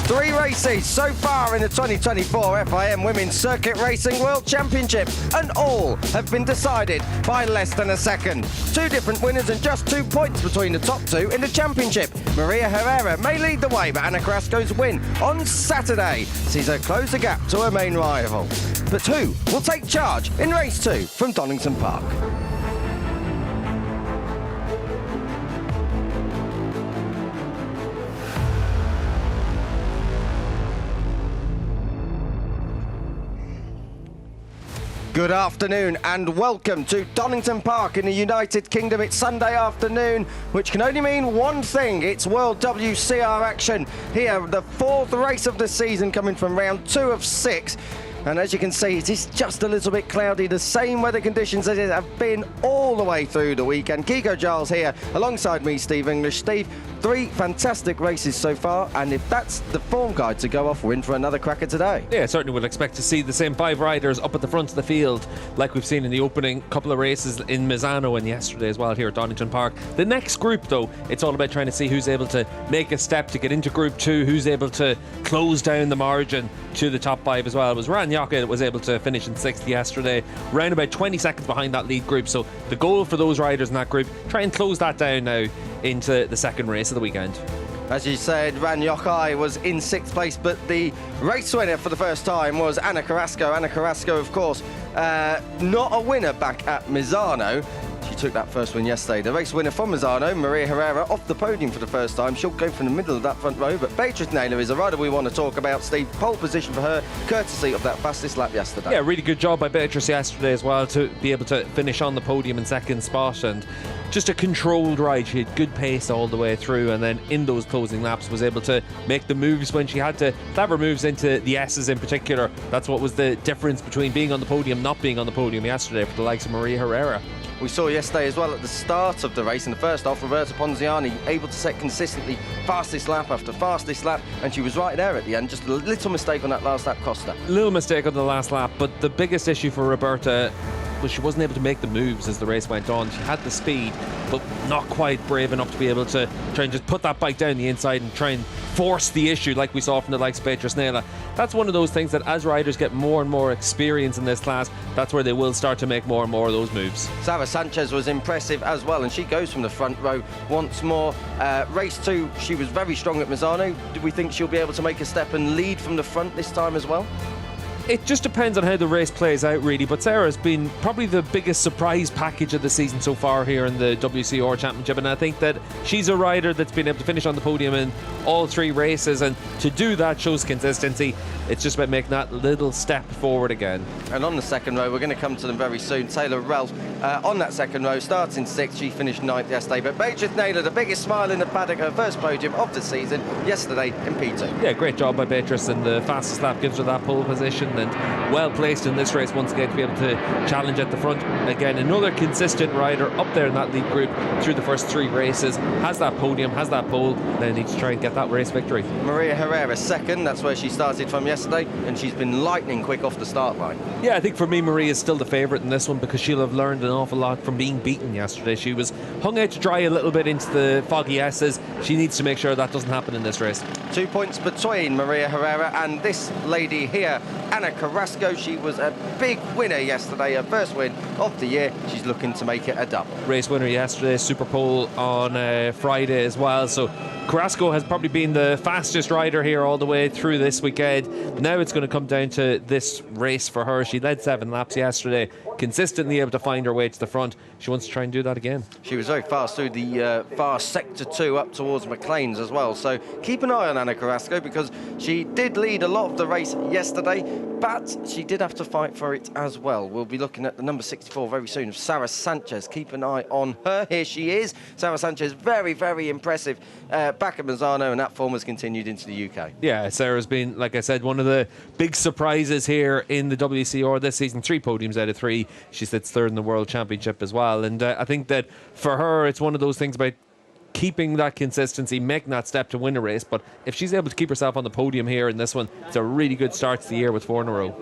3 races so far in the 2024 FIM Women's Circuit Racing World Championship, and all have been decided by less than a second. 2 different winners and just 2 points between the top 2 in the championship. Maria Herrera may lead the way, but Anna Carrasco's win on Saturday sees her close the gap to her main rival. But who will take charge in race 2 from Donington Park? Good afternoon and welcome to Donington Park in the United Kingdom. It's Sunday afternoon, which can only mean one thing. It's World WCR action here, the 4th race of the season, coming from round 2 of 6. And as you can see, it is just a little bit cloudy, the same weather conditions as it have been all the way through the weekend. Kiko Giles here, alongside me, Steve English. Steve, 3 fantastic races so far, and if that's the form guide to go off, we're in for another cracker today. Yeah, certainly would expect to see the same 5 riders up at the front of the field, like we've seen in the opening couple of races in Misano and yesterday as well here at Donington Park. The next group, though, it's all about trying to see who's able to make a step to get into Group 2, who's able to close down the margin to the top 5 as well. It was Ranyaka that was able to finish in 6th yesterday, around about 20 seconds behind that lead group. So the goal for those riders in that group, try and close that down now into the second race of the weekend. As you said, Ranyaka was in 6th place, but the race winner for the first time was Anna Carrasco. Anna Carrasco, of course, not a winner back at Misano. She took that first win yesterday. The race winner from Misano, Maria Herrera, off the podium for the first time. She'll go from the middle of that front row, but Beatrice Naylor is a rider we want to talk about. Steve, pole position for her, courtesy of that fastest lap yesterday. Yeah, really good job by Beatrice yesterday as well to be able to finish on the podium in 2nd spot, and just a controlled ride. She had good pace all the way through, and then in those closing laps was able to make the moves when she had to. Clever moves into the S's in particular. That's what was the difference between being on the podium, not being on the podium yesterday for the likes of Maria Herrera. We saw yesterday as well at the start of the race, in the first half, Roberta Ponziani able to set consistently fastest lap after fastest lap, and she was right there at the end. Just a little mistake on that last lap cost her. Little mistake on the last lap, but the biggest issue for Roberta was she wasn't able to make the moves as the race went on. She had the speed, but not quite brave enough to be able to try and just put that bike down the inside and try and force the issue like we saw from the likes of Beatrice Naylor. That's one of those things that as riders get more and more experience in this class, that's where they will start to make more and more of those moves. Sarah Sanchez was impressive as well, and she goes from the front row once more. Race 2, she was very strong at Misano. Do we think she'll be able to make a step and lead from the front this time as well? It just depends on how the race plays out, really, but Sarah's been probably the biggest surprise package of the season so far here in the WCR Championship, and I think that she's a rider that's been able to finish on the podium in all 3 races, and to do that shows consistency. It's just about making that little step forward again. And on the second row, we're going to come to them very soon. Taylor Ralph on that second row starts in 6th. She finished 9th yesterday, but Beatrice Naylor, the biggest smile in the paddock, her first podium of the season yesterday in P2. Yeah, great job by Beatrice, and the fastest lap gives her that pole position, and well placed in this race once again to be able to challenge at the front. Again, another consistent rider up there in that lead group through the first 3 races, has that podium, has that pole, then needs to try and get that race victory. Maria Herrera 2nd, that's where she started from yesterday, and she's been lightning quick off the start line. Yeah, I think for me Maria is still the favourite in this one because she'll have learned an awful lot from being beaten yesterday. She was hung out to dry a little bit into the foggy S's. She needs to make sure that doesn't happen in this race. 2 points between Maria Herrera and this lady here, Anna Carrasco. She was a big winner yesterday, her first win of the year. She's looking to make it a double. Race winner yesterday, super pole on Friday as well. So Carrasco has probably been the fastest rider here all the way through this weekend. Now it's going to come down to this race for her. She led 7 laps yesterday, consistently able to find her way to the front. She wants to try and do that again. She was very fast through the far sector 2 up towards McLean's as well. So keep an eye on Anna Carrasco, because she did lead a lot of the race yesterday, but she did have to fight for it as well. We'll be looking at the number 64 very soon of Sarah Sanchez. Keep an eye on her. Here she is. Sarah Sanchez, very, very impressive back at Misano, and that form has continued into the UK. Yeah, Sarah's been, like I said, one of the big surprises here in the WCR this season. 3 podiums out of 3. She sits 3rd in the World Championship as well. And I think that for her, it's one of those things about keeping that consistency, making that step to win a race. But if she's able to keep herself on the podium here in this one, it's a really good start to the year with 4 in a row.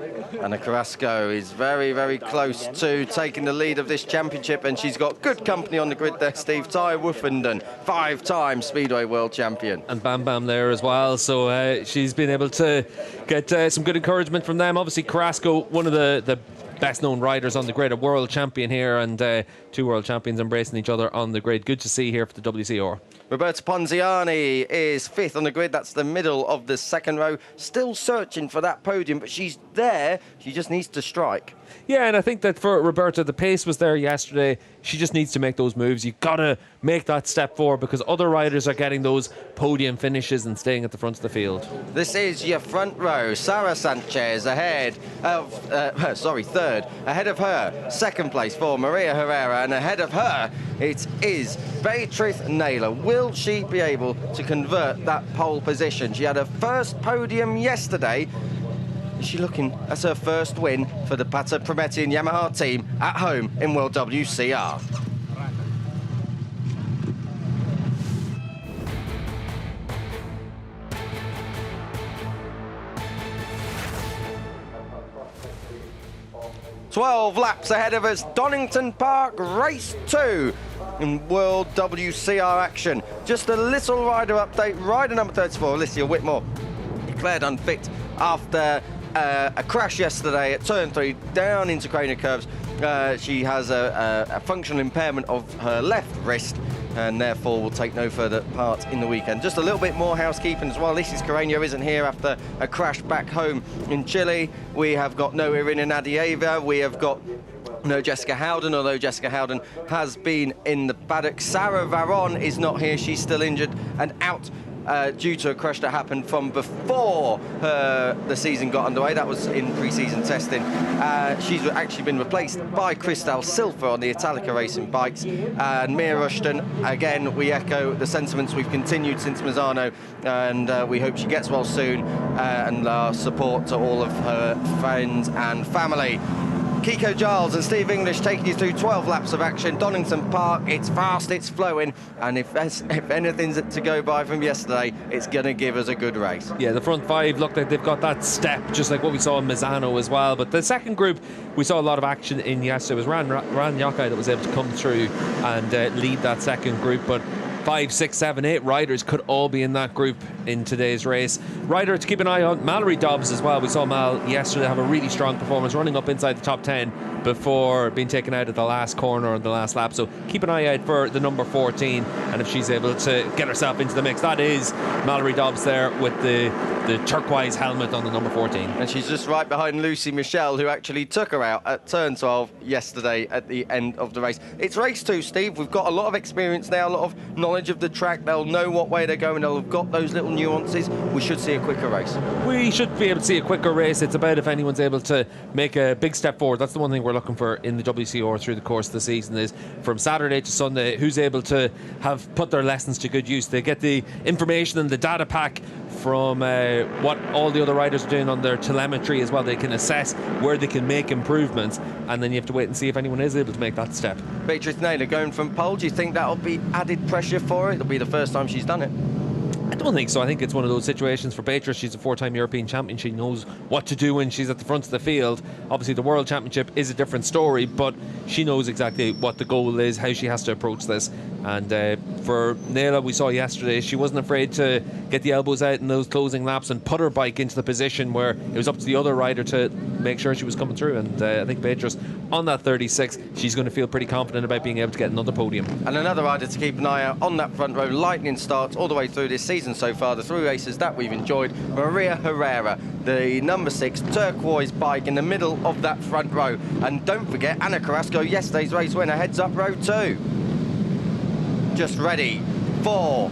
Anna Carrasco is very, very close to taking the lead of this championship, and she's got good company on the grid there, Steve. Ty Woofenden, 5-time Speedway World Champion. And Bam Bam there as well, so she's been able to get some good encouragement from them. Obviously Carrasco, one of the best known riders on the grid, a world champion here, and 2 world champions embracing each other on the grid. Good to see here for the WCR. Roberta Ponziani is 5th on the grid. That's the middle of the second row. Still searching for that podium, but she's there. She just needs to strike. Yeah, and I think that for Roberta, the pace was there yesterday. She just needs to make those moves. You've got to make that step forward because other riders are getting those podium finishes and staying at the front of the field. This is your front row. Sara Sanchez ahead of, third. Ahead of her, second place for Maria Herrera, and ahead of her, it is Beatrice Naylor. Will she be able to convert that pole position? She had her first podium yesterday. Is she looking at her first win for the Pata Prometti and Yamaha team at home in World WCR? "12 laps ahead of us, Donington Park, race 2 in World WCR action. Just a little rider update. Rider number 34, Alicia Whitmore, declared unfit after a crash yesterday at turn 3 down into Craner Curves. She has a functional impairment of her left wrist and therefore will take no further part in the weekend. Just a little bit more housekeeping as well. Lisis Carreño isn't here after a crash back home in Chile. We have got no Irina Nadieva. We have got no Jessica Howden, although Jessica Howden has been in the paddock. Sarah Varon is not here. She's still injured and out due to a crash that happened from before the season got underway. That was in pre-season testing. She's actually been replaced by Christelle Silfer on the Italica Racing bikes. And Mia Rushton, again, we echo the sentiments we've continued since Misano, and we hope she gets well soon, and our support to all of her friends and family. Kiko Giles and Steve English taking you through 12 laps of action. Donington Park, it's fast, it's flowing, and if anything's to go by from yesterday, it's going to give us a good race. Yeah, the front 5 look like they've got that step, just like what we saw in Misano as well. But the second group, we saw a lot of action in yesterday. It was Ran Yokai that was able to come through and lead that second group, but 5, 6, 7, 8 riders could all be in that group in today's race. Rider to keep an eye on, Mallory Dobbs as well. We saw Mal yesterday have a really strong performance, running up inside the top 10 before being taken out at the last corner on the last lap. So keep an eye out for the number 14, and if she's able to get herself into the mix. That is Mallory Dobbs there with the turquoise helmet on the number 14. And she's just right behind Lucy Michelle, who actually took her out at turn 12 yesterday at the end of the race. It's race 2, Steve. We've got a lot of experience now, a lot of knowledge of the track. They'll know what way they're going. They'll have got those little nuances. We should see a quicker race. We should be able to see a quicker race. It's about if anyone's able to make a big step forward. That's the one thing we're looking for in the WCR through the course of the season, is from Saturday to Sunday, who's able to have put their lessons to good use. They get the information and the data pack from what all the other riders are doing on their telemetry as well. They can assess where they can make improvements, and then you have to wait and see if anyone is able to make that step. Beatrice Naylor going from pole. Do you think that'll be added pressure for her? It'll be the first time she's done it. I don't think so. I think it's one of those situations for Beatrice. She's a 4-time European champion. She knows what to do when she's at the front of the field. Obviously, the World Championship is a different story, but she knows exactly what the goal is, how she has to approach this. And for Naila, we saw yesterday, she wasn't afraid to get the elbows out in those closing laps and put her bike into the position where it was up to the other rider to make sure she was coming through. And I think Beatrice, on that 36, she's going to feel pretty confident about being able to get another podium. And another rider to keep an eye out on that front row. Lightning starts all the way through this season so far, the 3 races that we've enjoyed. Maria Herrera, the number 6 turquoise bike in the middle of that front row. And don't forget, Anna Carrasco, yesterday's race winner, heads up row 2. Just ready for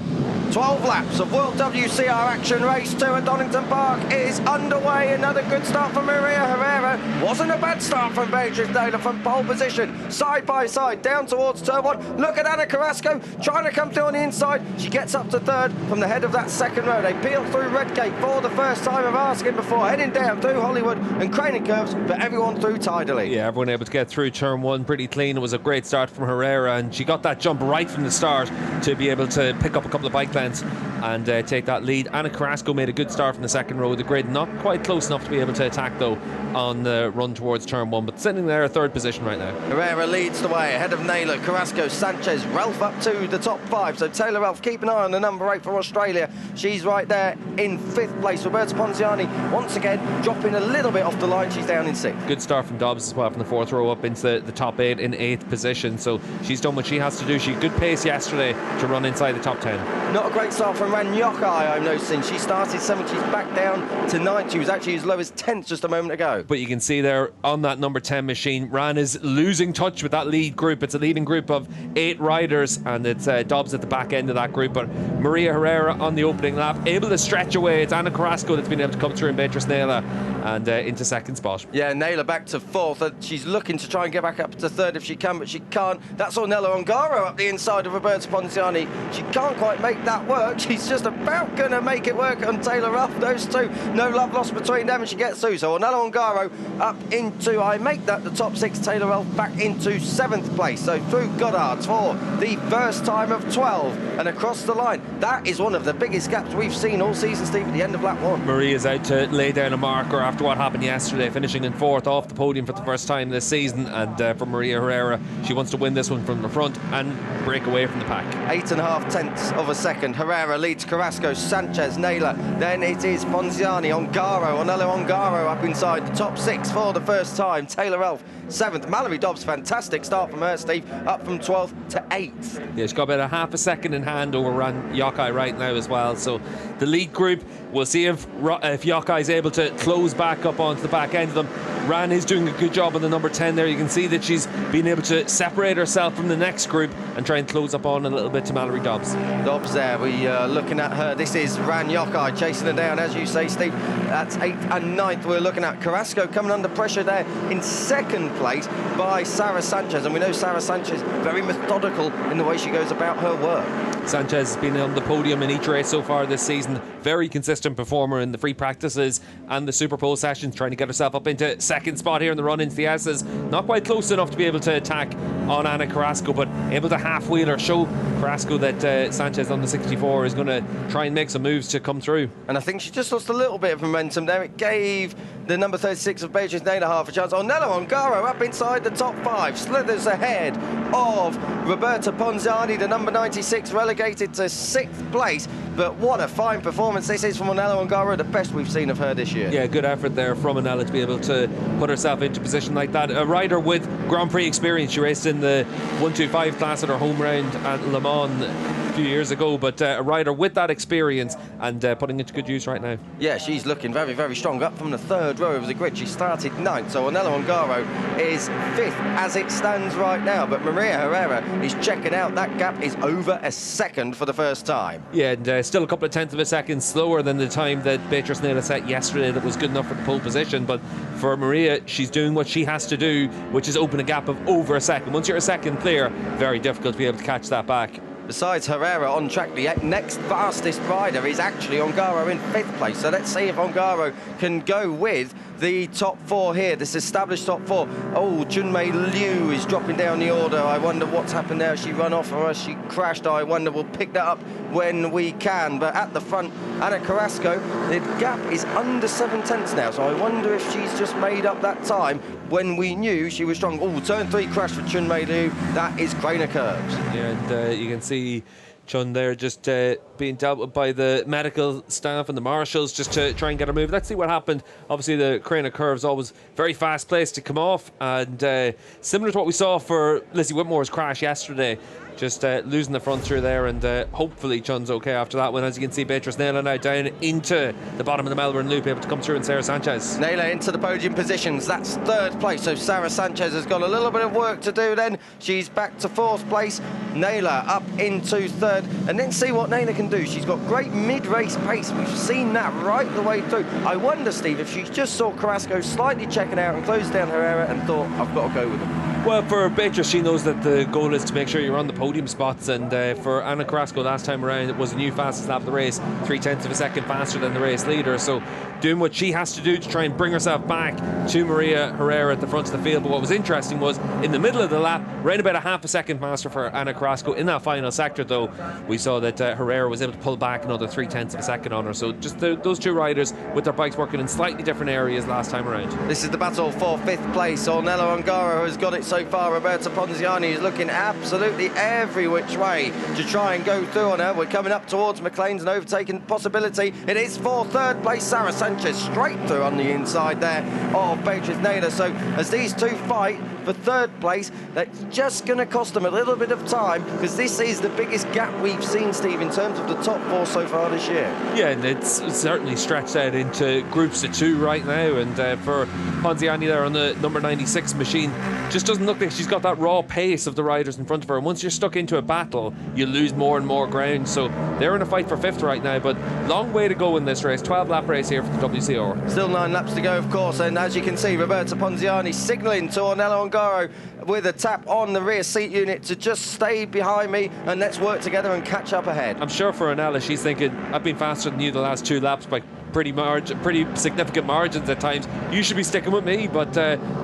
12 laps of World WCR Action Race 2 at Donington Park is underway. Another good start from Maria Herrera. Wasn't a bad start from Beatrice Naylor from pole position. Side by side, down towards turn 1. Look at Anna Carrasco trying to come through on the inside. She gets up to third from the head of that second row. They peel through Redgate for the first time of asking before heading down through Hollywood and craning curves, but everyone through tidily. Yeah, everyone able to get through turn 1 pretty clean. It was a great start from Herrera, and she got that jump right from the start to be able to pick up a couple of bike lengths and take that lead. Anna Carrasco made a good start from the second row of the grid, not quite close enough to be able to attack though on the run towards turn 1, but sitting there third position right now. Herrera leads the way ahead of Naylor, Carrasco, Sanchez, Ralph up to the top 5. So Taylor Ralph, keep an eye on the number 8 for Australia. She's right there in 5th place. Roberta Ponziani once again dropping a little bit off the line. She's down in 6th. Good start from Dobbs as well from the 4th row up into the top 8 in 8th position. So she's done what she has to do. She had good pace yesterday to run inside the top 10. Not a great start from Ran Yokai, I'm noticing. She started 7th, she's back down to 9th. She was actually as low as 10th just a moment ago. But you can see there on that number 10 machine, Ran is losing touch with that lead group. It's a leading group of 8 riders, and it's Dobbs at the back end of that group. But Maria Herrera on the opening lap, able to stretch away. It's Anna Carrasco that's been able to come through, and Beatrice Naylor and into 2nd spot. Yeah, Naylor back to 4th. She's looking to try and get back up to 3rd if she can, but she can't. That's Ornella Ongaro up the inside of Roberta Ponziani. She can't quite make that work. She's just about going to make it work on Taylor Ruff. Those two, no love lost between them, and she gets through. So Ornella Ongaro up into, I make that the top 6. Taylor Ruff back into 7th place. So through Goddard's for the first time of 12 and across the line. That is one of the biggest gaps we've seen all season, Steve, at the end of lap 1. Maria's out to lay down a marker after what happened yesterday, finishing in 4th off the podium for the first time this season. And for Maria Herrera, she wants to win this one from the front and break away from the pack. 8.5 tenths of a second. Herrera leads Carrasco, Sanchez, Naylor. Then it is Ponziani, Ongaro, Ornella Ongaro up inside the top 6 for the first time. Taylor Elf 7th. Mallory Dobbs, fantastic start from her, Steve, up from 12th to 8th. Yeah, she's got about a half a second in hand over Ran Yokai right now as well. So the lead group, we'll see if Yokai is able to close back up onto the back end of them. Ran is doing a good job on the number 10 there. You can see that she's been able to separate herself from the next group and try and close up on a little bit to Mallory Dobbs. Dobbs there, we are looking at her. This is Ran Yokai chasing her down, as you say, Steve. That's 8th and 9th. We're looking at Carrasco coming under pressure there in 2nd place by Sarah Sanchez. And we know Sarah Sanchez very methodical in the way she goes about her work. Sanchez has been on the podium in each race so far this season. Very consistent performer in the free practices and the Super Bowl sessions, trying to get herself up into 2nd spot here in the run into the S's. Not quite close enough to be able to attack on Anna Carrasco, but able to half-wheel or show Carrasco that Sanchez on the 64 is going to try and make some moves to come through. And I think she just lost a little bit of momentum there. It gave the number 36 of Beatrice Naylor half a chance. Ornella Ongaro up inside the top 5, slithers ahead of Roberta Ponziani, the number 96, relegated to 6th place. But what a fine performance this is from Ornella Ongaro, the best we've seen of her this year. Yeah, good effort there from Ornella to be able to put herself into position like that. A rider with Grand Prix experience. She raced in the 125 class at her home round at Le Mans a few years ago, but a rider with that experience and putting it to good use right now. Yeah, she's looking very, very strong. Up from the 3rd row of the grid, she started 9th, so Ornella Ongaro is 5th as it stands right now. But Maria Herrera is checking out. That gap is over a second for the first time. Yeah, and still a couple of tenths of a second slower than the time that Beatrice Naylor set yesterday. That was good enough for the pole position. But for Maria, she's doing what she has to do, which is open a gap of over a second. Once you're a second clear, very difficult to be able to catch that back. Besides Herrera on track, the next fastest rider is actually Ongaro in 5th place. So let's see if Ongaro can go with the top 4 here, this established top 4. Oh, Junmei Liu is dropping down the order. I wonder what's happened there. Has she run off or has she crashed? I wonder. We'll pick that up when we can. But at the front, Anna Carrasco, the gap is under 7 tenths now. So I wonder if she's just made up that time when we knew she was strong. Oh, turn 3 crash for Junmei Liu. That is Craner curves. Yeah, and you can see Chun there just being dealt with by the medical staff and the marshals just to try and get her moved. Let's see what happened. Obviously the Craner curve's always very fast place to come off, and similar to what we saw for Lizzie Whitmore's crash yesterday, just losing the front through there, and hopefully Chun's okay after that one. As you can see, Beatrice Naylor now down into the bottom of the Melbourne Loop, able to come through, and Sarah Sanchez. Naylor into the podium positions. That's 3rd place, so Sarah Sanchez has got a little bit of work to do then. She's back to 4th place. Naylor up into 3rd, and then see what Naylor can can do. She's got great mid-race pace. We've seen that right the way through. I wonder, Steve, if she just saw Carrasco slightly checking out and closed down Herrera and thought, I've got to go with him. Well, for Beatrice, she knows that the goal is to make sure you're on the podium spots, and for Ana Carrasco last time around, it was a new fastest lap of the race, 0.3 of a second faster than the race leader, so doing what she has to do to try and bring herself back to Maria Herrera at the front of the field. But what was interesting was, in the middle of the lap, around about a half a second faster for Ana Carrasco. In that final sector, though, we saw that Herrera was able to pull back another 0.3 of a second on her, so just those two riders with their bikes working in slightly different areas last time around. This is the battle for 5th place. Ornella Ongaro has got it so far. Roberta Ponziani is looking absolutely every which way to try and go through on her. We're coming up towards McLean's and overtaking possibility. It is for 3rd place. Sarah Sanchez straight through on the inside there of Beatrice Naylor. So as these two fight for 3rd place, that's just going to cost them a little bit of time, because this is the biggest gap we've seen, Steve, in terms of the top 4 so far this year. Yeah, and it's certainly stretched out into groups of 2 right now, and for Ponziani there on the number 96 machine, just doesn't look like she's got that raw pace of the riders in front of her, and once you're stuck into a battle, you lose more and more ground. So they're in a fight for 5th right now, but long way to go in this race. 12 lap race here for the WCR. Still 9 laps to go, of course, and as you can see, Roberta Ponziani signalling to Ornella Ongaro with a tap on the rear seat unit to just stay behind me and let's work together and catch up ahead. I'm sure for Ornella, she's thinking, I've been faster than you the last 2 laps by pretty significant margins at times. You should be sticking with me, but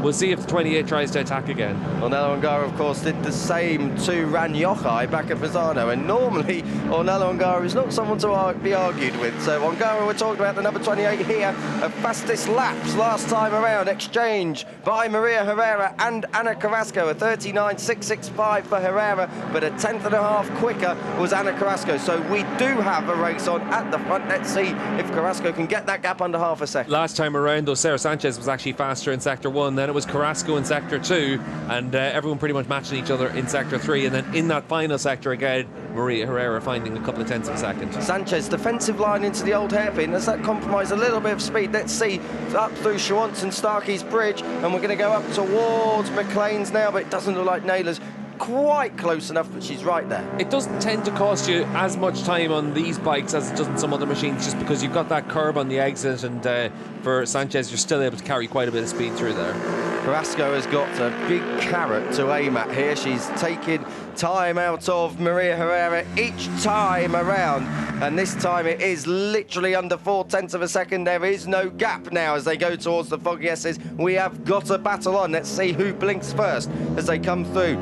we'll see if the 28 tries to attack again. Ornella Ongaro, of course, did the same to Ran Yochai back at Fasano, and normally Ornella Ongaro is not someone to be argued with. So Ongaro, we're talking about the number 28 here, of fastest laps last time around, exchange by Maria Herrera and Ana Carrasco, a 39.665 for Herrera, but a 1/10.5 quicker was Ana Carrasco. So we do have a race on at the front. Let's see if Carrasco can get that gap under half a second. Last time around, though, Sarah Sanchez was actually faster in Sector 1, then it was Carrasco in Sector 2, and everyone pretty much matching each other in Sector 3, and then in that final sector again, Maria Herrera finding a couple of 10ths of a second. Sanchez, defensive line into the old hairpin. Does that compromise a little bit of speed? Let's see, up through Schwantz and Starkey's Bridge, and we're going to go up towards McLean's now, but it doesn't look like Naylor's quite close enough, but she's right there. It doesn't tend to cost you as much time on these bikes as it does on some other machines, just because you've got that curb on the exit, and for Sanchez, you're still able to carry quite a bit of speed through there. Carrasco has got a big carrot to aim at here. She's taken time out of Maria Herrera each time around, and this time it is literally under 0.4 of a second. There is no gap now as they go towards the Foggy S's. We have got a battle on. Let's see who blinks first as they come through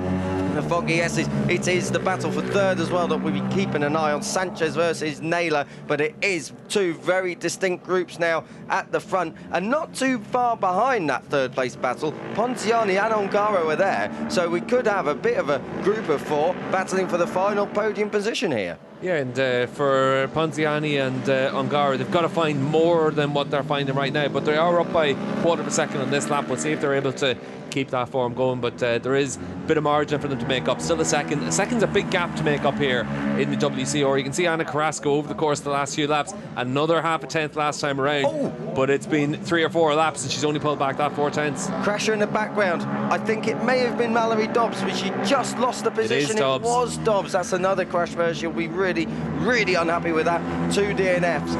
the Foggy S's. It is the battle for 3rd as well that we'll be keeping an eye on, Sanchez versus Naylor, but it is 2 very distinct groups now at the front, and not too far behind that 3rd place battle. Ponziani and Ongaro are there, so we could have a bit of a group of 4 battling for the final podium position here. Yeah, and for Ponziani and Ongaro, they've got to find more than what they're finding right now, but they are up by 1/4 of a second on this lap. We'll see if they're able to keep that form going, but there is a bit of margin for them to make up. Still a second. A second's a big gap to make up here in the WCR. You can see Ana Carrasco over the course of the last few laps, another 0.5 last time around, but it's been 3 or 4 laps and she's only pulled back that 0.4. Crasher in the background. I think it may have been Mallory Dobbs, but she just lost the position. It was Dobbs. That's another crash where she'll be really, really unhappy with that. 2 DNFs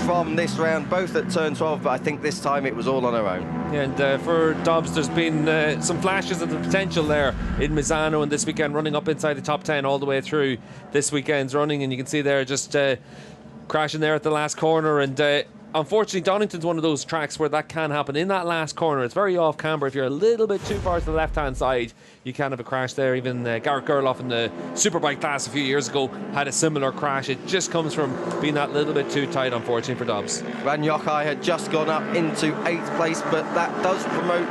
from this round, both at turn 12, but I think this time it was all on her own. And for Dobbs, there's been some flashes of the potential there in Misano, and this weekend running up inside the top 10 all the way through this weekend's running, and you can see there just crashing there at the last corner, and unfortunately Donington's one of those tracks where that can happen. In that last corner, it's very off camber. If you're a little bit too far to the left hand side, you can have a crash there. Even Garrett Gerloff in the Superbike class a few years ago had a similar crash. It just comes from being that little bit too tight, unfortunately, for Dobbs. Ran Yochai had just gone up into 8th place, but that does promote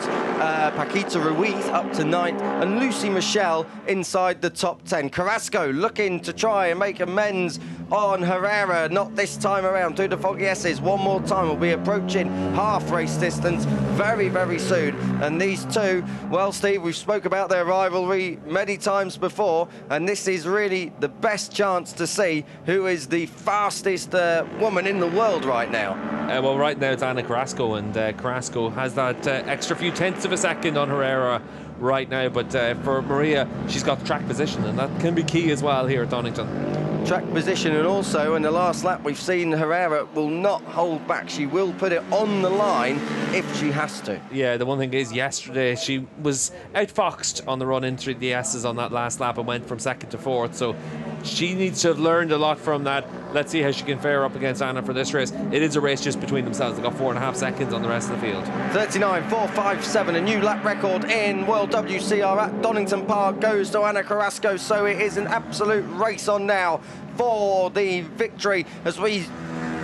Paquita Ruiz up to 9th, and Lucy Michelle inside the top 10. Carrasco looking to try and make amends on Herrera, not this time around, through the Foggy S's. One more time, we'll be approaching half race distance very, very soon. And these two, well, Steve, we've spoke about their rivalry many times before, and this is really the best chance to see who is the fastest woman in the world right now. Well, right now it's Ana Carrasco, and Carrasco has that extra few 10ths of a second on Herrera right now, but for Maria, she's got the track position, and that can be key as well here at Donington. track position, and also in the last lap we've seen Herrera will not hold back. She will put it on the line if she has to. Yeah, the one thing is yesterday she was outfoxed on the run into the S's on that last lap and went from second to fourth, so she needs to have learned a lot from that. Let's see how she can fare up against Anna for this race. It is a race just between themselves. They've got 4.5 seconds on the rest of the field. 39.457, a new lap record in World WCR at Donington Park goes to Anna Carrasco, so it is an absolute race on now for the victory as we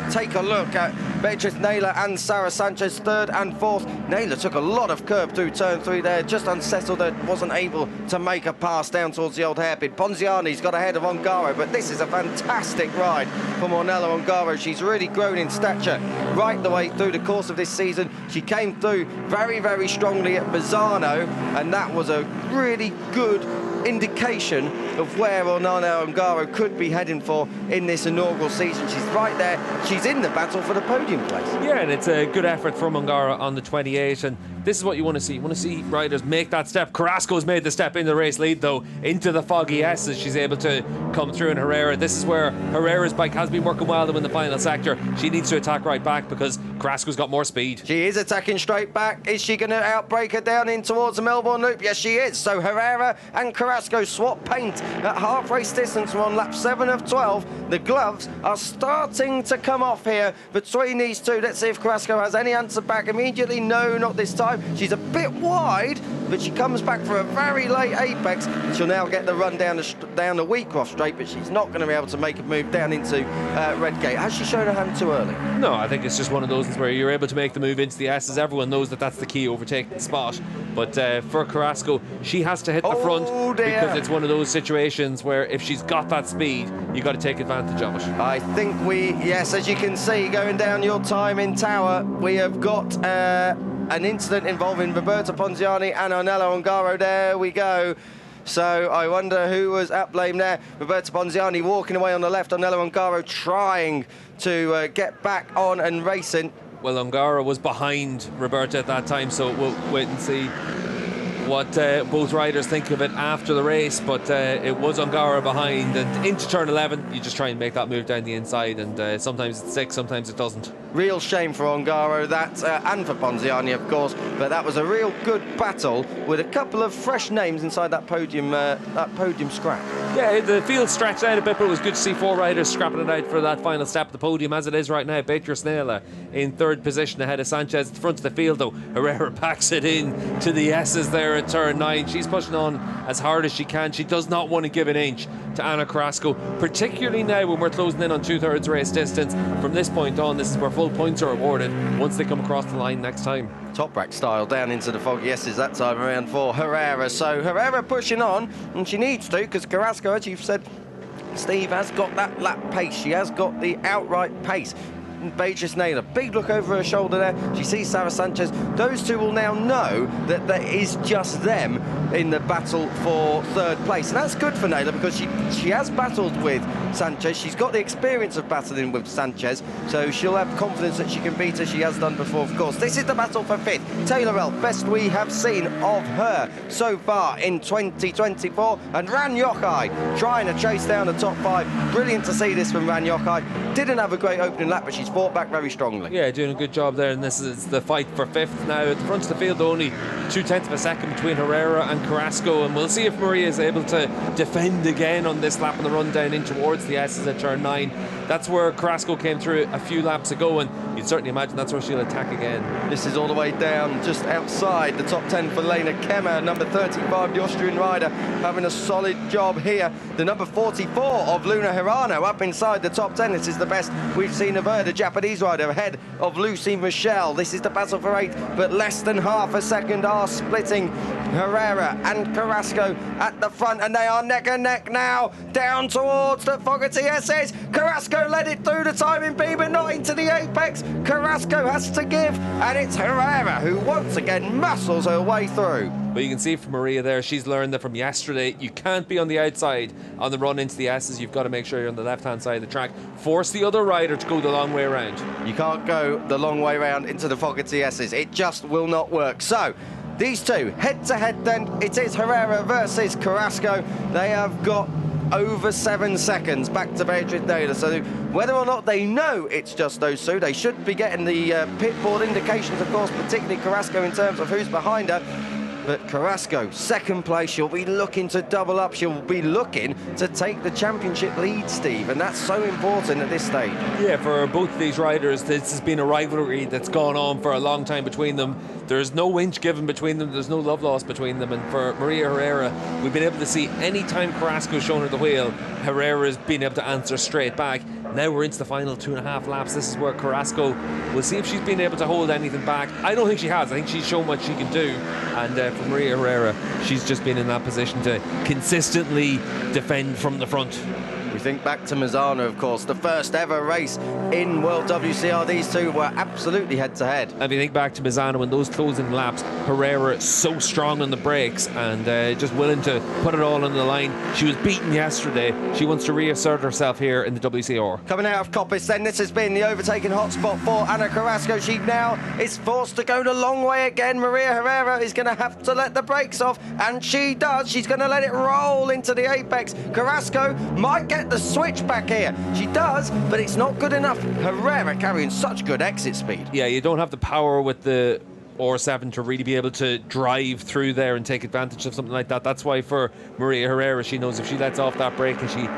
take a look at Beatriz Naylor and Sarah Sanchez, third and fourth. Naylor took a lot of curb through turn 3 there, just unsettled and wasn't able to make a pass down towards the old hairpin. Ponziani's got ahead of Ongaro, but this is a fantastic ride from Ornella Ongaro. She's really grown in stature right the way through the course of this season. She came through very, very strongly at Bazzano, and that was a really good indication of where Ornella Ongaro could be heading for in this inaugural season. She's right there. She's in the battle for the podium place. Yeah, and it's a good effort from Ongaro on the 28, and this is what you want to see. You want to see riders make that step. Carrasco's made the step in the race lead, though, into the foggy S as she's able to come through in Herrera. This is where Herrera's bike has been working well, though, in the final sector. She needs to attack right back because Carrasco's got more speed. She is attacking straight back. Is she going to outbreak her down in towards the Melbourne Loop? Yes, she is. So Herrera and Carrasco swap paint at half race distance. We're on lap 7 of 12. The gloves are starting to come off here between these two. Let's see if Carrasco has any answer back immediately. No, not this time. She's a bit wide, but she comes back for a very late apex. She'll now get the run down the Wheatcroft straight, but she's not going to be able to make a move down into Redgate. Has she shown her hand too early? No, I think it's just one of those where you're able to make the move into the S's. Everyone knows that that's the key, overtaking the spot. But for Carrasco, she has to hit the front because it's one of those situations where if she's got that speed, you got to take advantage of it. I think yes, as you can see, going down your time in tower, we have got an incident involving Roberta Ponziani and Ornella Ongaro. There we go. So I wonder who was at blame there. Roberta Ponziani walking away on the left, Ornella Ongaro trying to get back on and racing. Well, Ongaro was behind Roberta at that time, so we'll wait and see what both riders think of it after the race, but it was Ongaro behind, and into turn 11 you just try and make that move down the inside, and sometimes it sticks, sometimes it doesn't. Real shame for Ongaro, that and for Ponziani, of course, but that was a real good battle with a couple of fresh names inside that podium scrap. Yeah, the field stretched out a bit, but it was good to see 4 riders scrapping it out for that final step of the podium as it is right now. Beatriz Naylor in third position ahead of Sanchez at the front of the field, though. Herrera packs it in to the S's there at turn 9. She's pushing on as hard as she can. She does not want to give an inch to Anna Carrasco, particularly now when we're closing in on 2/3 race distance. From this point on, this is where full points are awarded once they come across the line next time. Top rack style down into the foggy S's that time around for Herrera. So Herrera pushing on, and she needs to, because Carrasco, as you've said, Steve, has got that lap pace. She has got the outright pace. Beatriz Naylor, big look over her shoulder there. She sees Sarah Sanchez. Those two will now know that there is just them in the battle for third place, and that's good for Naylor because she has battled with Sanchez. She's got the experience of battling with Sanchez, so she'll have confidence that she can beat her. She has done before, of course. This is the battle for fifth. Taylor Elf, best we have seen of her so far in 2024, and Ran Yochai trying to chase down the top 5. Brilliant to see this from Ran Yochai. Didn't have a great opening lap, but she's fought back very strongly. Yeah, doing a good job there, and this is the fight for fifth now. At the front of the field, only 0.2 of a second between Herrera and Carrasco, and we'll see if Maria is able to defend again on this lap on the run down in towards the S's at turn 9. That's where Carrasco came through a few laps ago, and you'd certainly imagine that's where she'll attack again. This is all the way down just outside the top 10 for Lena Kemmer, number 35, the Austrian rider, having a solid job here. The number 44 of Luna Hirano up inside the top 10. This is the best we've seen of her, the Japanese rider, ahead of Lucy Michelle. This is the battle for 8, but less than half a second are splitting Herrera and Carrasco at the front, and they are neck and neck now, down towards the Fogarty SS. Carrasco led it through the timing beam, but not into the apex. Carrasco has to give, and it's Herrera who once again muscles her way through. But you can see from Maria there, she's learned that from yesterday, you can't be on the outside on the run into the S's. You've got to make sure you're on the left-hand side of the track. Force the other rider to go the long way around. You can't go the long way around into the Fogarty S's. It just will not work. So, these two, head-to-head then, it is Herrera versus Carrasco. They have got over 7 seconds back to Beatrice Naylor. So whether or not they know it's just those two, they should be getting the pit board indications, of course, particularly Carrasco in terms of who's behind her. But Carrasco, second place, she'll be looking to double up. She'll be looking to take the championship lead, Steve, and that's so important at this stage. Yeah, for both of these riders, this has been a rivalry that's gone on for a long time between them. There's no inch given between them. There's no love lost between them. And for Maria Herrera, we've been able to see any time Carrasco's shown her the wheel, Herrera's been able to answer straight back. Now we're into the final 2.5 laps. This is where Carrasco, we'll see if she's been able to hold anything back. I don't think she has. I think she's shown what she can do. And for Maria Herrera, she's just been in that position to consistently defend from the front. We think back to Misano, of course, the first ever race in World WCR. These two were absolutely head-to-head. And if you think back to Misano in those closing laps, Herrera so strong on the brakes and just willing to put it all on the line. She was beaten yesterday. She wants to reassert herself here in the WCR. Coming out of Coppice then, this has been the overtaking hotspot for Ana Carrasco. She now is forced to go the long way again. Maria Herrera is going to have to let the brakes off, and she does. She's going to let it roll into the apex. Carrasco might get the switch back here. She does, but it's not good enough. Herrera carrying such good exit speed. Yeah, you don't have the power with the R7 to really be able to drive through there and take advantage of something like that. That's why for Maria Herrera, she knows if she lets off that brake and she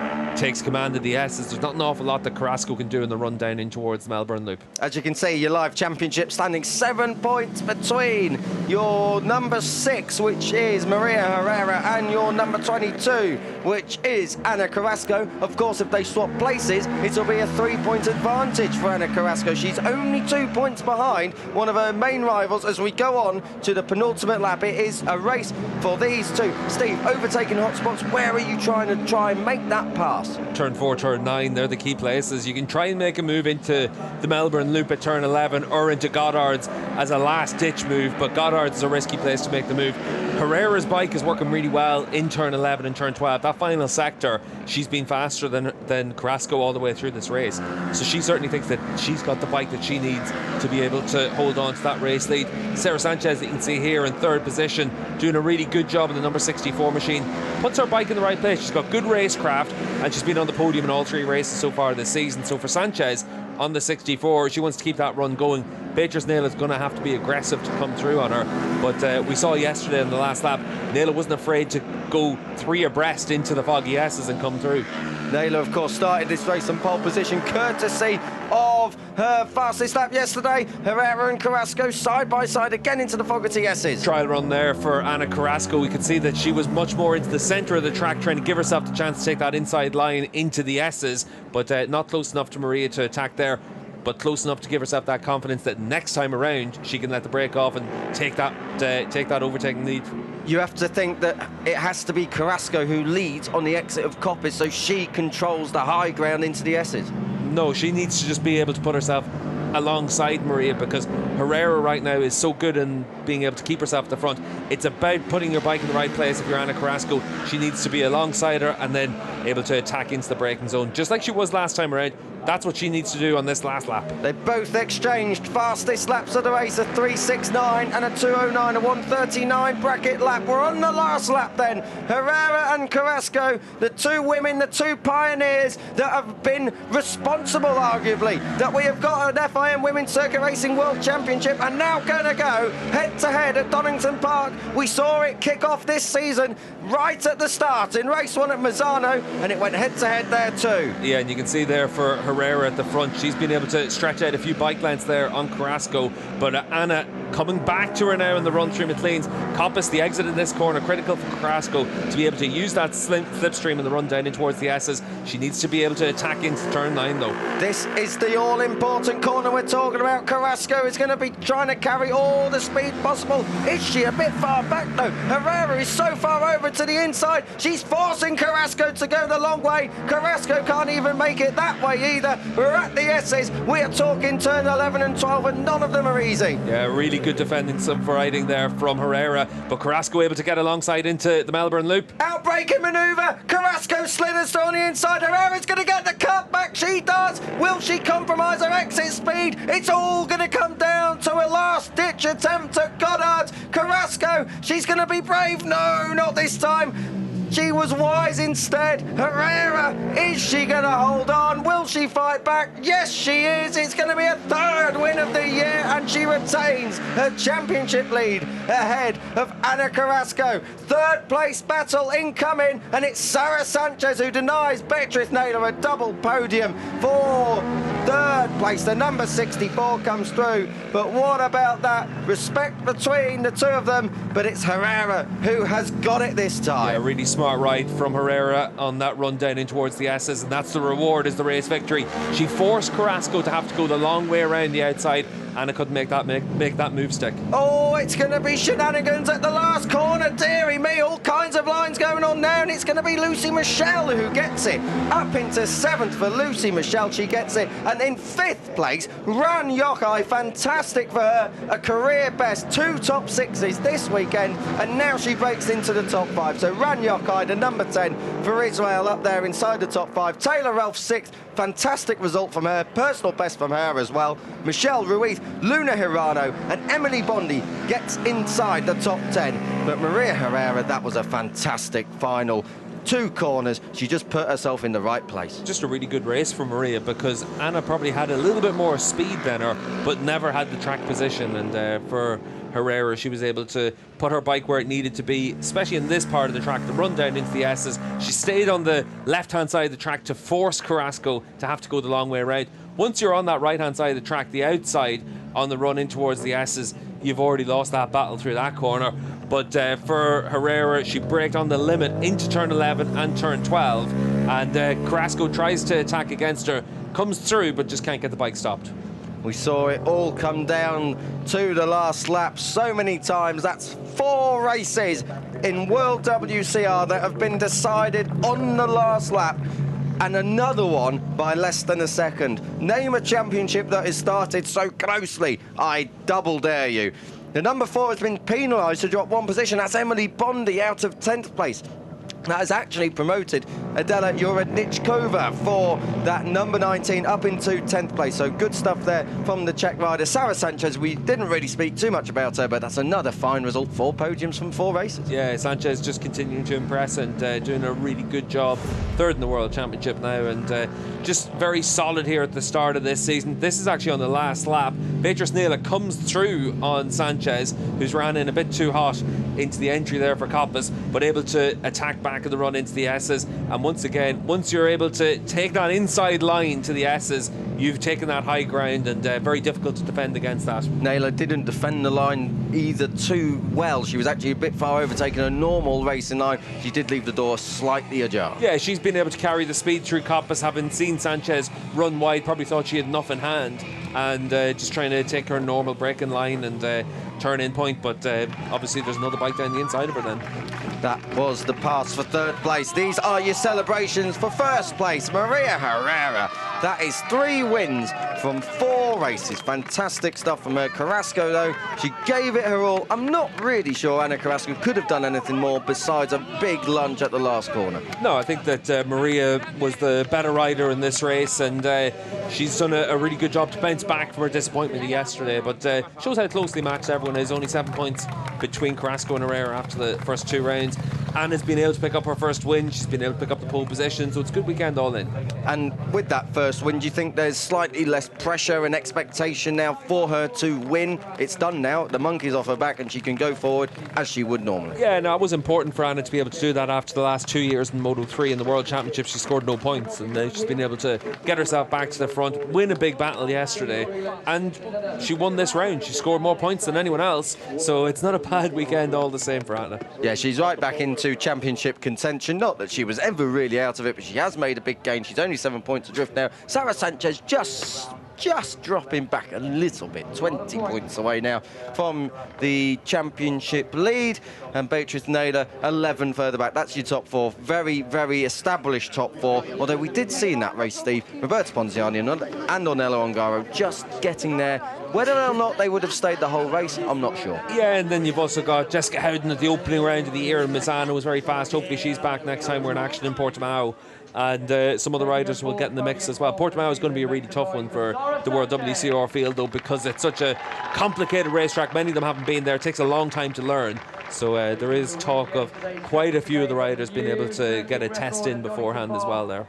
takes command of the S's, there's not an awful lot that Carrasco can do in the run down in towards the Melbourne Loop. As you can see, your live championship standing 7 points between your number 6, which is Maria Herrera, and your number 22, which is Ana Carrasco. Of course, if they swap places, it'll be a 3-point advantage for Ana Carrasco. She's only 2 points behind one of her main rivals as we go on to the penultimate lap. It is a race for these two. Steve, overtaking hotspots, where are you trying to make that pass? Turn 4, turn 9, they're the key places. You can try and make a move into the Melbourne Loop at turn 11 or into Goddard's as a last ditch move, but Goddard's is a risky place to make the move. Herrera's bike is working really well in turn 11 and turn 12. That final sector, she's been faster than Carrasco all the way through this race. So she certainly thinks that she's got the bike that she needs to be able to hold on to that race lead. Sarah Sanchez, that you can see here in third position, doing a really good job in the number 64 machine. Puts her bike in the right place. She's got good racecraft and she's been on the podium in all 3 races so far this season. So for Sanchez on the 64, she wants to keep that run going. Beatrice Naylor is going to have to be aggressive to come through on her, but we saw yesterday in the last lap, Naylor wasn't afraid to go 3 abreast into the foggy S's and come through. Naylor, of course, started this race in pole position courtesy of her fastest lap yesterday. Herrera and Carrasco side by side again into the foggy S's. Trial run there for Ana Carrasco. We could see that she was much more into the centre of the track, trying to give herself the chance to take that inside line into the S's, but not close enough to Maria to attack there, but close enough to give herself that confidence that next time around she can let the brake off and take that overtaking lead. You have to think that it has to be Carrasco who leads on the exit of Coppice, so she controls the high ground into the S's. No, she needs to just be able to put herself alongside Maria, because Herrera right now is so good in being able to keep herself at the front. It's about putting your bike in the right place. If you're Ana Carrasco, she needs to be alongside her and then able to attack into the braking zone, just like she was last time around. That's what she needs to do on this last lap. They both exchanged fastest laps of the race, a 3:69 and a 2:09, a 1:39 bracket lap. We're on the last lap then. Herrera and Carrasco, the 2 women, the 2 pioneers that have been responsible, arguably, that we have got an FIM Women's Circuit Racing World Championship, and now going to go head-to-head at Donington Park. We saw it kick off this season right at the start in race 1 at Misano, and it went head-to-head there too. Yeah, and you can see there for Herrera at the front, she's been able to stretch out a few bike lengths there on Carrasco, but Anna coming back to her now in the run through McLean's. Coppice, the exit in this corner, critical for Carrasco to be able to use that slipstream in the run down in towards the S's. She needs to be able to attack into turn 9 though. This is the all-important corner we're talking about. Carrasco is going to be trying to carry all the speed possible. Is she a bit far back though? Herrera is so far over to the inside. She's forcing Carrasco to go the long way. Carrasco can't even make it that way either. We're at the S's. We are talking turn 11 and 12, and none of them are easy. Yeah, really good defending, some riding there from Herrera, but Carrasco able to get alongside into the Melbourne Loop. Outbraking manoeuvre. Carrasco slithers on the inside. Herrera's going to get the cut back. She does. Will she compromise her exit speed? It's all going to come down to a last-ditch attempt at Goddard. Carrasco Carrasco. She's going to be brave. No, not this time. She was wise instead. Herrera, is she going to hold on? Will she fight back? Yes, she is. It's going to be a third win of the year, and she retains her championship lead ahead of Ana Carrasco. Third place battle incoming, and it's Sara Sanchez who denies Beatriz Naylor a double podium for third place. The number 64 comes through, but what about that? Respect between the two of them, but it's Herrera who has got it this time. Yeah, really smart ride from Herrera on that run down in towards the S's, and that's the reward, is the race victory. She forced Carrasco to have to go the long way around the outside. Anna couldn't make that move stick. Oh, it's going to be shenanigans at the last corner. Dearie me, all kinds of lines going on now, and it's going to be Lucy Michelle who gets it. Up into 7th for Lucy Michelle, she gets it. And in 5th place, Ran Yochai, fantastic for her. A career best, 2 top 6s this weekend, and now she breaks into the top 5. So Ran Yochai, the number 10 for Israel, up there inside the top 5. Taylor Ralph 6th, fantastic result from her. Personal best from her as well. Michelle Ruiz, Luna Hirano and Emily Bondi gets inside the top 10. But Maria Herrera, that was a fantastic final. 2 corners, she just put herself in the right place. Just a really good race for Maria, because Anna probably had a little bit more speed than her, but never had the track position. And for Herrera, she was able to put her bike where it needed to be, especially in this part of the track, the run down into the S's. She stayed on the left-hand side of the track to force Carrasco to have to go the long way around. Once you're on that right-hand side of the track, the outside on the run in towards the S's, you've already lost that battle through that corner. But for Herrera, she braked on the limit into turn 11 and turn 12, and Carrasco tries to attack against her, comes through, but just can't get the bike stopped. We saw it all come down to the last lap so many times. That's 4 races in World WCR that have been decided on the last lap, and another one by less than a second. Name a championship that is started so closely. I double dare you. The number 4 has been penalised to drop 1 position. That's Emily Bondi out of 10th place. That has actually promoted Adela Juredničková for that number 19 up into 10th place. So good stuff there from the Czech rider. Sara Sanchez, we didn't really speak too much about her, but that's another fine result. 4 podiums from 4 races. Yeah, Sanchez just continuing to impress and doing a really good job. 3rd in the World Championship now, and just very solid here at the start of this season. This is actually on the last lap. Beatriz Naylor comes through on Sanchez, who's ran in a bit too hot into the entry there for Coppas, but able to attack back of the run into the S's. And once again, once you're able to take that inside line to the S's, you've taken that high ground, and very difficult to defend against that. Naylor didn't defend the line either too well. She was actually a bit far over taking a normal racing line. She did leave the door slightly ajar. Yeah, she's been able to carry the speed through Coppas, having seen Sanchez run wide, probably thought she had enough in hand, and just trying to take her normal braking line and turn in point, but obviously there's another bike down the inside of her then. That was the pass for 3rd place. These are your celebrations for 1st place. Maria Herrera. That is 3 wins from 4 races. Fantastic stuff from her. Carrasco, though, she gave it her all. I'm not really sure Ana Carrasco could have done anything more besides a big lunge at the last corner. No, I think that Maria was the better rider in this race, and she's done a really good job to bounce back from her disappointment yesterday, but shows how closely matched everyone is. Only 7 points between Carrasco and Herrera after the first 2 rounds. Anna's been able to pick up her first win. She's been able to pick up the pole position, so it's a good weekend all in. And with that first win, do you think there's slightly less pressure and expectation now for her to win? It's done now. The monkey's off her back and she can go forward as she would normally. Yeah, no, it was important for Anna to be able to do that after the last 2 years in Moto 3 in the World Championship. She scored no points, and she's been able to get herself back to the front, win a big battle yesterday, and she won this round. She scored more points than anyone else, so it's not a bad weekend all the same for Anna. Yeah, she's right back into championship contention. Not that she was ever really out of it, but she has made a big gain. She's only 7 points adrift now. Sara Sanchez just dropping back a little bit, 20 points away now from the championship lead, and Beatriz Naylor 11 further back. That's your top 4. Very, very established top 4, although we did see in that race, Steve, Roberta Ponziani and Ornella Ongaro just getting there. Whether or not they would have stayed the whole race, I'm not sure. Yeah, and then you've also got Jessica Howden at the opening round of the year, and Misano was very fast. Hopefully she's back next time we're in action in Portimao, and some other riders will get in the mix as well. Portimao is going to be a really tough one for the World WCR field, though, because it's such a complicated racetrack. Many of them haven't been there. It takes a long time to learn, So there is talk of quite a few of the riders being able to get a test in beforehand as well there.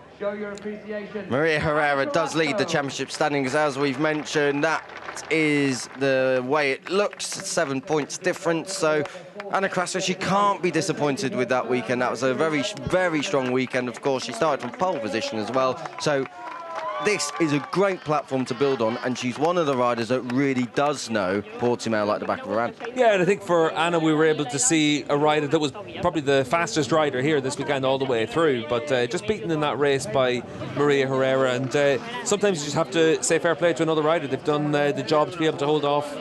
Maria Herrera does lead the championship standings, as we've mentioned. That is the way it looks, 7 points difference. So Anna Carrasco, she can't be disappointed with that weekend. That was a very, very strong weekend. Of course, she started from pole position as well. So this is a great platform to build on, and she's one of the riders that really does know Portimao like the back of her hand. Yeah, and I think for Anna, we were able to see a rider that was probably the fastest rider here this weekend all the way through, but just beaten in that race by Maria Herrera. And sometimes you just have to say fair play to another rider. They've done the job to be able to hold off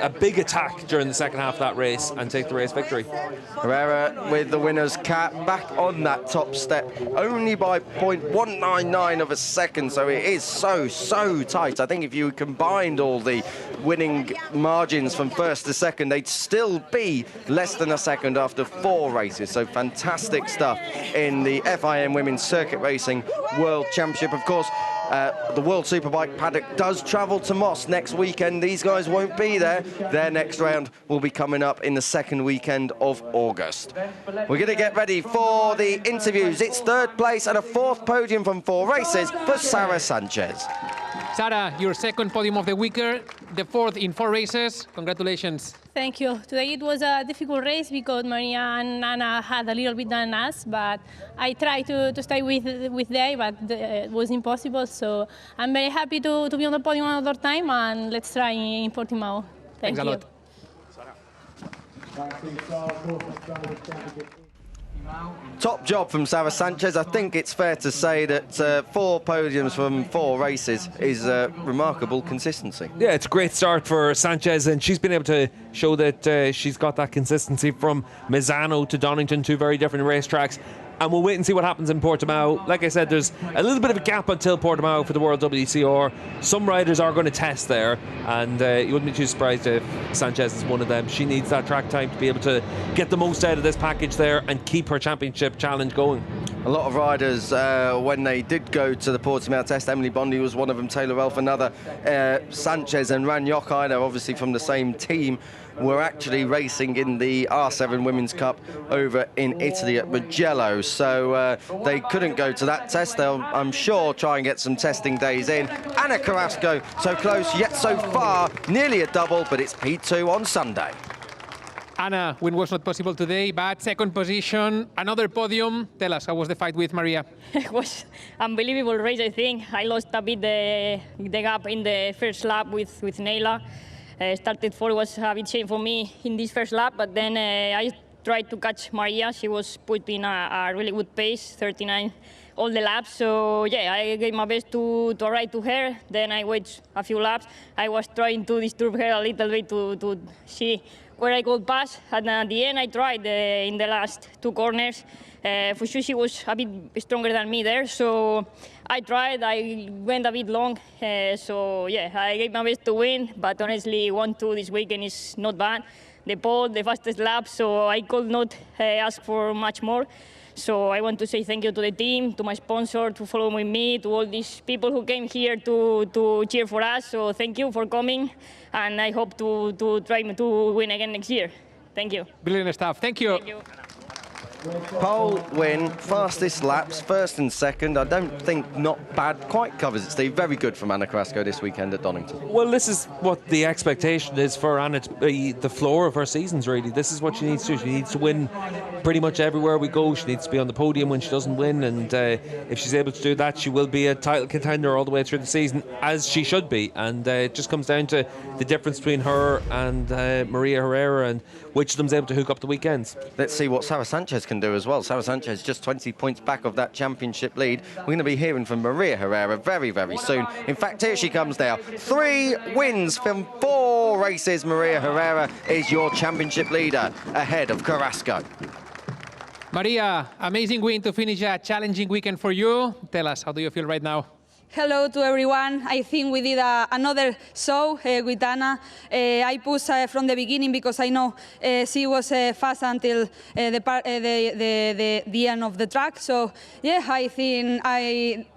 a big attack during the second half of that race and take the race victory. Herrera with the winner's cap, back on that top step, only by 0.199 of a second. So it is so tight. I think if you combined all the winning margins from first to second, they'd still be less than a second after 4 races. So fantastic stuff in the FIM Women's Circuit Racing World Championship. Of course, the World Superbike paddock does travel to Moss next weekend. These guys won't be there. Their next round will be coming up in the second weekend of August. We're going to get ready for the interviews. It's 3rd place and a 4th podium from 4 races for Sarah Sanchez. Sarah, your 2nd podium of the weekend, the 4th in 4 races. Congratulations. Thank you. Today it was a difficult race because Maria and Anna had a little bit than us, but I tried to stay with them, but it was impossible. So I'm very happy to be on the podium another time, and let's try in Portimao. Thanks a lot. Top job from Sarah Sanchez. I think it's fair to say that 4 podiums from 4 races is remarkable consistency. Yeah, it's a great start for Sanchez, and she's been able to show that she's got that consistency from Misano to Donington, 2 very different racetracks. And we'll wait and see what happens in Portimao. Like I said, there's a little bit of a gap until Portimao for the World WCR. Some riders are going to test there, and you wouldn't be too surprised if Sanchez is one of them. She needs that track time to be able to get the most out of this package there and keep her championship challenge going. A lot of riders, when they did go to the Portimao test, Emily Bondi was one of them, Taylor Elf another, Sanchez and Ranyokai, they're obviously from the same team, were actually racing in the R7 Women's Cup over in Italy at Mugello. So they couldn't go to that test. They'll, I'm sure, try and get some testing days in. Anna Carrasco, so close, yet so far, nearly a double, but it's P2 on Sunday. Anna, win was not possible today, but 2nd position, another podium. Tell us, how was the fight with Maria? It was unbelievable race, I think. I lost a bit the gap in the first lap with Neyla. Started 4, was a bit shame for me in this first lap, but then I tried to catch Maria. She was putting a really good pace, 39 all the laps. So yeah, I gave my best to arrive to her. Then I waited a few laps. I was trying to disturb her a little bit to see where I could pass. And at the end, I tried in the last 2 corners. For sure, she was a bit stronger than me there. So I tried. I went a bit long. So yeah, I gave my best to win. But honestly, 1-2 this weekend is not bad. The pole, the fastest lap. So I could not ask for much more. So I want to say thank you to the team, to my sponsor, to follow with me, to all these people who came here to cheer for us. So thank you for coming, and I hope to try to win again next year. Thank you. Brilliant stuff. Thank you. Thank you. Pole win, fastest laps, 1st and 2nd. I don't think not bad, quite covers it, Steve. Very good from Anna Carrasco this weekend at Donington. Well, this is what the expectation is for Anna to be the floor of her seasons, really. This is what she needs to do. She needs to win pretty much everywhere we go. She needs to be on the podium when she doesn't win, and if she's able to do that, she will be a title contender all the way through the season, as she should be. And it just comes down to the difference between her and Maria Herrera and which of them's able to hook up the weekends. Let's see what Sarah Sanchez can do as well. Sarah Sanchez just 20 points back of that championship lead. We're going to be hearing from Maria Herrera very, very soon. In fact, here she comes now. 3 wins from 4 races. Maria Herrera is your championship leader ahead of Carrasco. Maria, amazing win to finish a challenging weekend for you. Tell us, how do you feel right now? Hello to everyone. I think we did another show with Anna. I pushed from the beginning because I know she was fast until the end of the track. So yeah, I think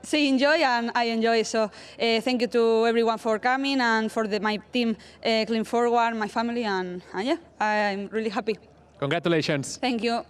she enjoy and I enjoy. So thank you to everyone for coming and for my team, Clean Forward, my family, and yeah, I'm really happy. Congratulations. Thank you.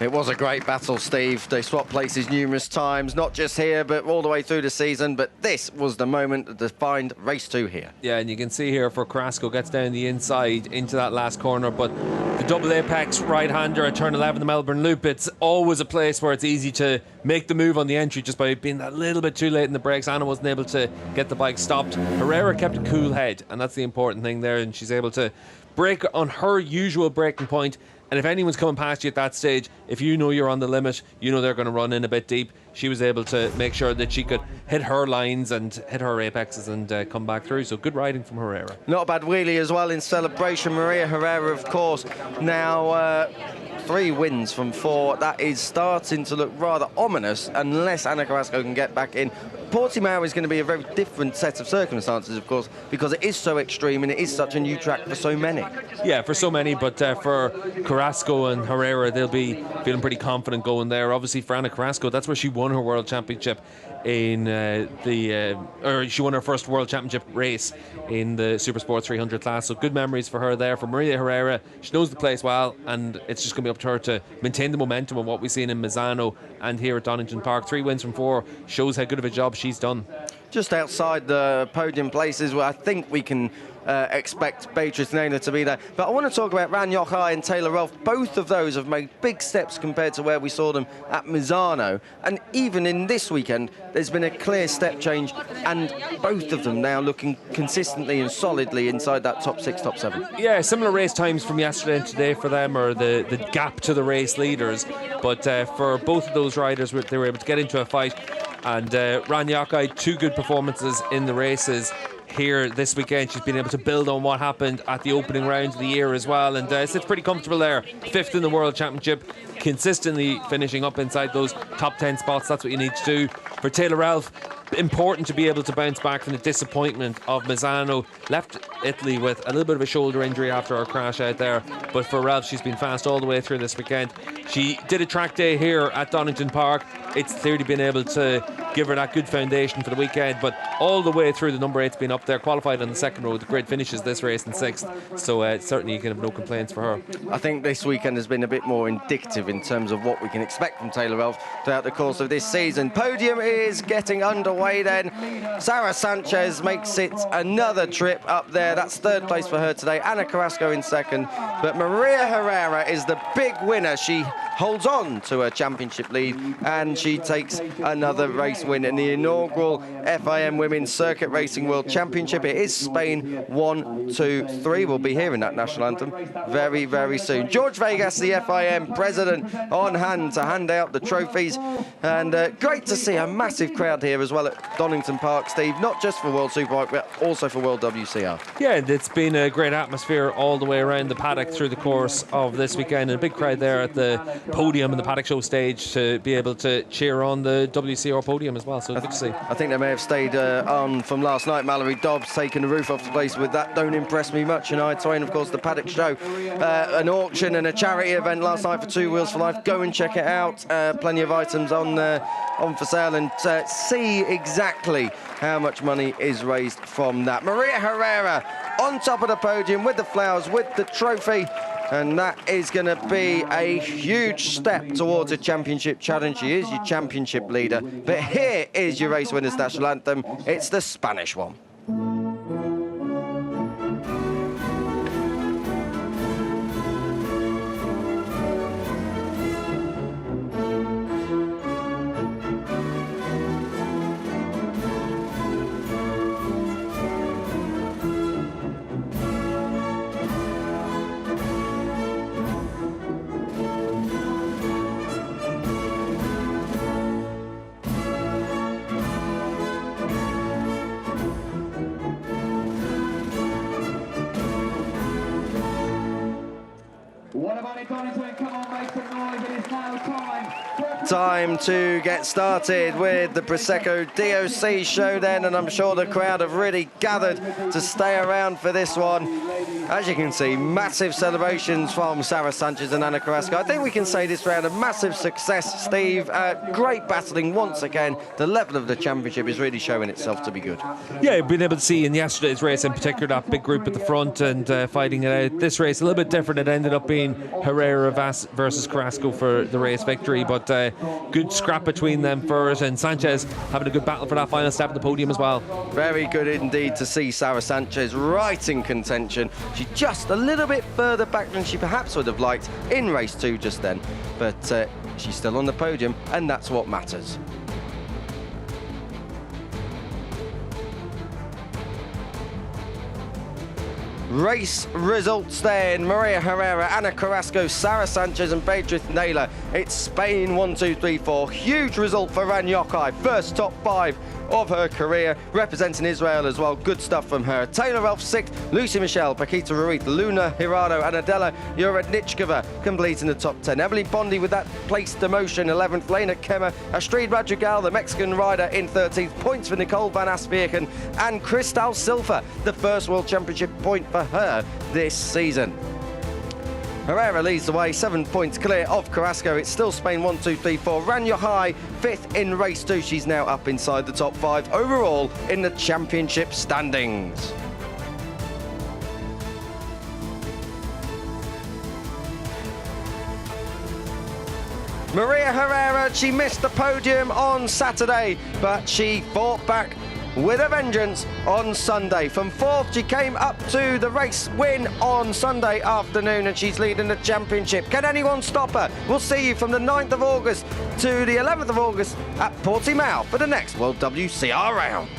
It was a great battle, Steve. They swapped places numerous times, not just here, but all the way through the season. But this was the moment that defined race 2 here. Yeah, and you can see here for Carrasco gets down the inside into that last corner, but the double apex right-hander at turn 11, the Melbourne Loop, it's always a place where it's easy to make the move on the entry just by being that little bit too late in the brakes. Anna wasn't able to get the bike stopped. Herrera kept a cool head, and that's the important thing there, and she's able to brake on her usual braking point. And if anyone's coming past you at that stage, if you know you're on the limit, you know they're going to run in a bit deep. She was able to make sure that she could hit her lines and hit her apexes and come back through. So good riding from Herrera. Not a bad wheelie as well in celebration. Maria Herrera, of course, now 3 wins from 4. That is starting to look rather ominous unless Anna Carrasco can get back in. Portimao is going to be a very different set of circumstances, of course, because it is so extreme and it is such a new track for so many. Yeah, for so many, but for Carrasco and Herrera, they'll be feeling pretty confident going there. Obviously, for Anna Carrasco, that's where she won her World Championship in she won her first World Championship race in the Supersport 300 class. So good memories for her there. For Maria Herrera, she knows the place well, and it's just going to be up to her to maintain the momentum of what we've seen in Misano and here at Donington Park. 3 wins from 4 shows how good of a job she's done. Just outside the podium places where I think we can expect Beatrice Naylor to be there. But I want to talk about Ran Yochai and Taylor Ralph. Both of those have made big steps compared to where we saw them at Misano. And even in this weekend, there's been a clear step change, and both of them now looking consistently and solidly inside that top 6, top 7. Yeah, similar race times from yesterday and today for them, or the gap to the race leaders. But for both of those riders, they were able to get into a fight. And Ran Yochai, 2 good performances in the races here this weekend. She's been able to build on what happened at the opening round of the year as well, and sits pretty comfortable there. 5th in the World Championship, consistently finishing up inside those top 10 spots. That's what you need to do. For Taylor Ralph, important to be able to bounce back from the disappointment of Misano. Left Italy with a little bit of a shoulder injury after her crash out there, but for Ralph, she's been fast all the way through this weekend. She did a track day here at Donington Park. It's clearly been able to give her that good foundation for the weekend, but all the way through, the number 8's been up there, qualified on the second row. The grid finishes this race in 6th, so certainly you can have no complaints for her. I think this weekend has been a bit more indicative in terms of what we can expect from Taylor Ralph throughout the course of this season. Podium is getting underway then. Sarah Sanchez makes it another trip up there. That's 3rd place for her today. Anna Carrasco in 2nd, but Maria Herrera is the big winner. She holds on to her championship lead, and she takes another race win in the inaugural FIM Women's Circuit Racing World Championship. It is Spain 1, 2, 3. We'll be hearing that national anthem very, very soon. George Vegas, the FIM president, on hand to hand out the trophies, and great to see a massive crowd here as well at Donington Park, Steve, not just for World Superbike but also for World WCR. Yeah, it's been a great atmosphere all the way around the paddock through the course of this weekend, and a big crowd there at the podium and the paddock show stage to be able to cheer on the WCR podium as well, so good to see. I think they may have stayed on from last night. Mallory Dobbs taking the roof off the place with that Don't Impress Me Much, and I Twain, of course, the paddock show, an auction and a charity event last night for Two Wheels for Life. Go and check it out. Plenty of items on for sale, and see exactly how much money is raised from that. Maria Herrera on top of the podium with the flowers, with the trophy, and that is going to be a huge step towards a championship challenge. She is your championship leader, but here is your race winner's national anthem. It's the Spanish one. Time to get started with the Prosecco DOC show then, and I'm sure the crowd have really gathered to stay around for this one. As you can see, massive celebrations from Sarah Sanchez and Ana Carrasco. I think we can say this round a massive success, Steve. Great battling once again. The level of the championship is really showing itself to be good. Yeah, you've been able to see in yesterday's race in particular that big group at the front and fighting it out. This race a little bit different. It ended up being Herrera versus Carrasco for the race victory, but good scrap between them first, and Sanchez having a good battle for that final step at the podium as well. Very good indeed to see Sarah Sanchez right in contention. She's just a little bit further back than she perhaps would have liked in race 2 just then, but she's still on the podium, and that's what matters. Race results then. Maria Herrera, Ana Carrasco, Sarah Sanchez and Beatriz Naylor. It's Spain 1, 2, 3, 4. Huge result for Ran Yokai. First top 5 of her career, representing Israel as well. Good stuff from her. Taylor Elf 6th, Lucy Michelle, Paquita Ruiz, Luna Hirado and Adela Yurednichkova completing the top 10. Emily Bondi with that place demotion, 11th. Lena Kemmer, Astrid Madrigal, the Mexican rider in 13th. Points for Nicole Van Aspergen and Cristal Silva, the first World Championship point for her this season. Herrera leads the way, 7 points clear of Carrasco. It's still Spain 1, 2, 3, 4. Ran Yokai 5th in race 2. She's now up inside the top 5 overall in the championship standings. Maria Herrera, she missed the podium on Saturday, but she fought back with a vengeance on Sunday. From 4th, she came up to the race win on Sunday afternoon, and she's leading the championship. Can anyone stop her? We'll see you from the 9th of August to the 11th of August at Portimao for the next World WCR round.